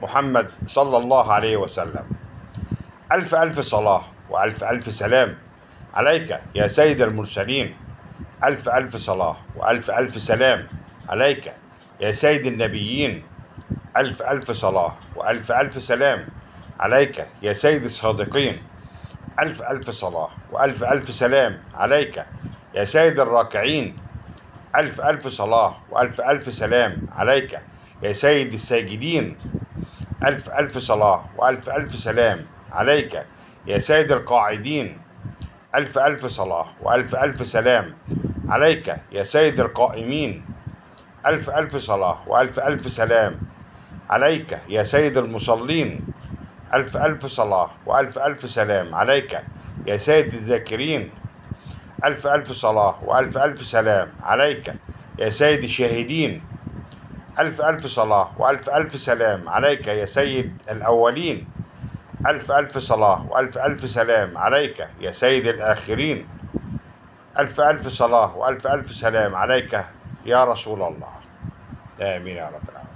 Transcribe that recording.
محمد صلى الله عليه وسلم. ألف ألف صلاة وألف ألف سلام عليك يا سيد المرسلين. ألف ألف صلاة وألف ألف سلام عليك يا سيد النبيين. ألف ألف صلاة وألف ألف سلام عليك يا سيد الصادقين. ألف ألف صلاة وألف ألف سلام عليك يا سيد الراكعين. ألف ألف صلاة وألف ألف سلام عليك يا سيد الساجدين. ألف ألف صلاة وألف ألف سلام عليك يا سيد القاعدين. ألف ألف صلاة وألف ألف سلام عليك يا سيد القائمين. ألف ألف صلاة وألف ألف سلام عليك يا سيد المصلين. ألف ألف صلاة وألف ألف سلام عليك يا سيد الذاكرين. ألف ألف صلاة وألف ألف سلام عليك يا سيد الشاهدين. ألف ألف صلاة وألف ألف سلام عليك يا سيد الأولين. ألف ألف صلاة وألف ألف سلام عليك يا سيد الآخرين. ألف ألف صلاة وألف ألف سلام عليك يا رسول الله. آمين يا رب العالمين.